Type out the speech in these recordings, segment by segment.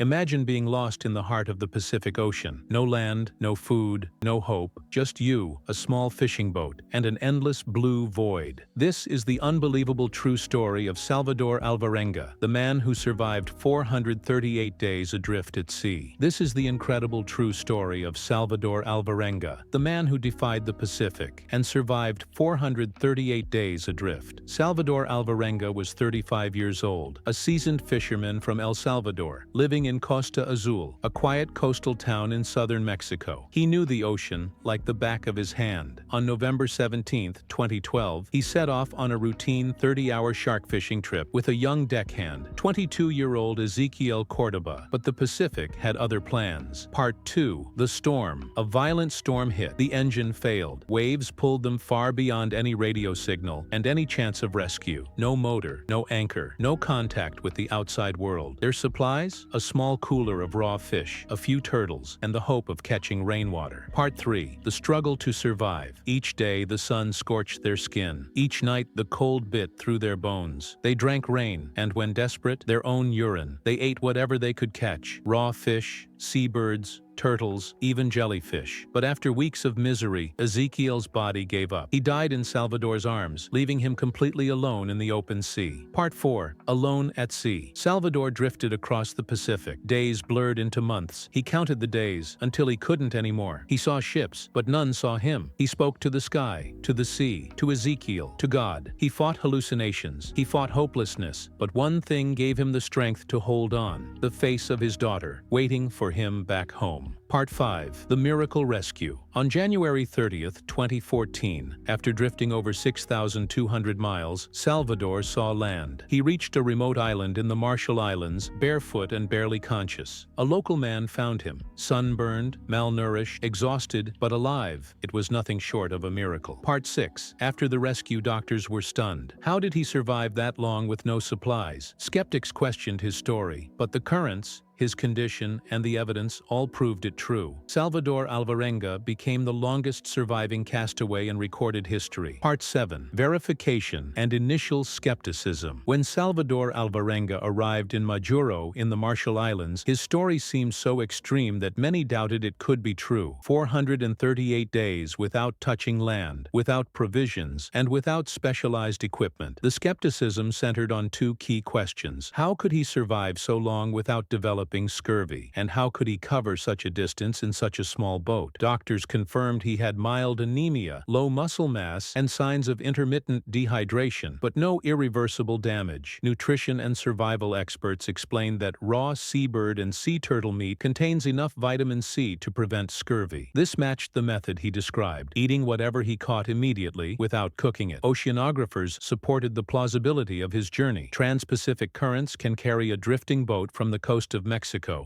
Imagine being lost in the heart of the Pacific Ocean. No land, no food, no hope, just you, a small fishing boat, and an endless blue void. This is the unbelievable true story of Salvador Alvarenga, the man who survived 438 days adrift at sea. This is the incredible true story of Salvador Alvarenga, the man who defied the Pacific and survived 438 days adrift. Salvador Alvarenga was 35 years old, a seasoned fisherman from El Salvador, living in Costa Azul, a quiet coastal town in southern Mexico. He knew the ocean like the back of his hand. On November 17, 2012, he set off on a routine 30-hour shark fishing trip with a young deckhand, 22-year-old Ezequiel Cordoba. But the Pacific had other plans. Part 2. The storm. A violent storm hit. The engine failed. Waves pulled them far beyond any radio signal and any chance of rescue. No motor, no anchor, no contact with the outside world. Their supplies? A small cooler of raw fish, a few turtles, and the hope of catching rainwater. Part 3. The struggle to survive. Each day the sun scorched their skin. Each night the cold bit through their bones. They drank rain, and when desperate, their own urine. They ate whatever they could catch. Raw fish, seabirds, turtles, even jellyfish. But after weeks of misery, Ezequiel's body gave up. He died in Salvador's arms, leaving him completely alone in the open sea. Part 4. Alone at sea. Salvador drifted across the Pacific. Days blurred into months. He counted the days until he couldn't anymore. He saw ships, but none saw him. He spoke to the sky, to the sea, to Ezequiel, to God. He fought hallucinations. He fought hopelessness. But one thing gave him the strength to hold on: the face of his daughter, waiting for him back home. Part 5. The Miracle Rescue. On January 30, 2014, after drifting over 6,200 miles, Salvador saw land. He reached a remote island in the Marshall Islands, barefoot and barely conscious. A local man found him, sunburned, malnourished, exhausted, but alive. It was nothing short of a miracle. Part 6. After the rescue, doctors were stunned. How did he survive that long with no supplies? Skeptics questioned his story, but the currents, his condition, and the evidence all proved it true. Salvador Alvarenga became the longest surviving castaway in recorded history. Part 7. Verification and initial skepticism. When Salvador Alvarenga arrived in Majuro in the Marshall Islands, his story seemed so extreme that many doubted it could be true. 438 days without touching land, without provisions, and without specialized equipment. The skepticism centered on two key questions. How could he survive so long without developing scurvy, and how could he cover such a distance in such a small boat? Doctors confirmed he had mild anemia, low muscle mass, and signs of intermittent dehydration, but no irreversible damage. Nutrition and survival experts explained that raw seabird and sea turtle meat contains enough vitamin C to prevent scurvy. This matched the method he described, eating whatever he caught immediately without cooking it. Oceanographers supported the plausibility of his journey. Trans-Pacific currents can carry a drifting boat from the coast of Mexico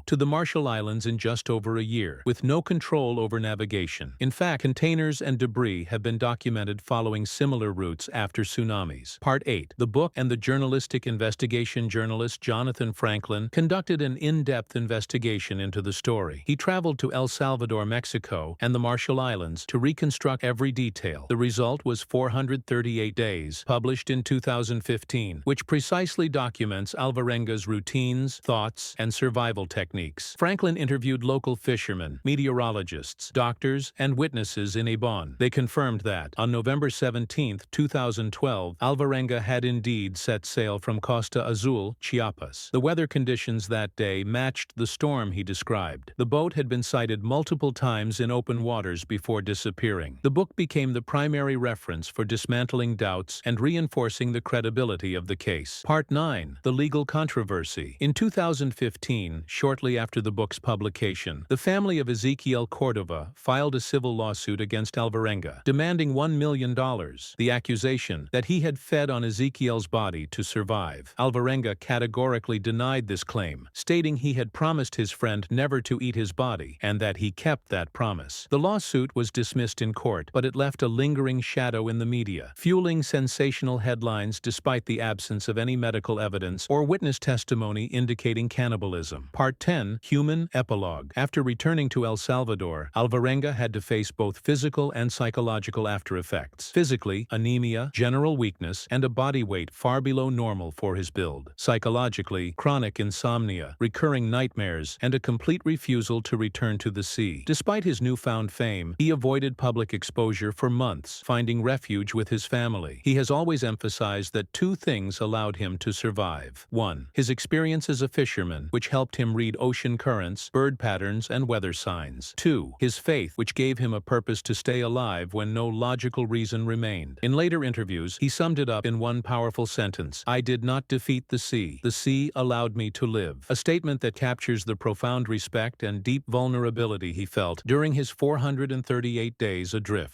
to the Marshall Islands in just over a year, with no control over navigation. In fact, containers and debris have been documented following similar routes after tsunamis. Part 8. The book and the journalistic investigation. Journalist Jonathan Franklin conducted an in-depth investigation into the story. He traveled to El Salvador, Mexico, and the Marshall Islands to reconstruct every detail. The result was 438 days, published in 2015, which precisely documents Alvarenga's routines, thoughts, and survival techniques. Franklin interviewed local fishermen, meteorologists, doctors, and witnesses in Ibon. They confirmed that, on November 17, 2012, Alvarenga had indeed set sail from Costa Azul, Chiapas. The weather conditions that day matched the storm he described. The boat had been sighted multiple times in open waters before disappearing. The book became the primary reference for dismantling doubts and reinforcing the credibility of the case. Part 9. The Legal Controversy. In 2015, shortly after the book's publication, the family of Ezequiel Cordoba filed a civil lawsuit against Alvarenga, demanding $1 million. The accusation that he had fed on Ezequiel's body to survive. Alvarenga categorically denied this claim, stating he had promised his friend never to eat his body, and that he kept that promise. The lawsuit was dismissed in court, but it left a lingering shadow in the media, fueling sensational headlines despite the absence of any medical evidence or witness testimony indicating cannibalism. Skepticism. Part 10, Human Epilogue. After returning to El Salvador, Alvarenga had to face both physical and psychological after-effects. Physically, anemia, general weakness, and a body weight far below normal for his build. Psychologically, chronic insomnia, recurring nightmares, and a complete refusal to return to the sea. Despite his newfound fame, he avoided public exposure for months, finding refuge with his family. He has always emphasized that two things allowed him to survive. 1. His experience as a fisherman, which helped him read ocean currents, bird patterns, and weather signs. 2. His faith, which gave him a purpose to stay alive when no logical reason remained. In later interviews, he summed it up in one powerful sentence: "I did not defeat the sea. The sea allowed me to live." A statement that captures the profound respect and deep vulnerability he felt during his 438 days adrift.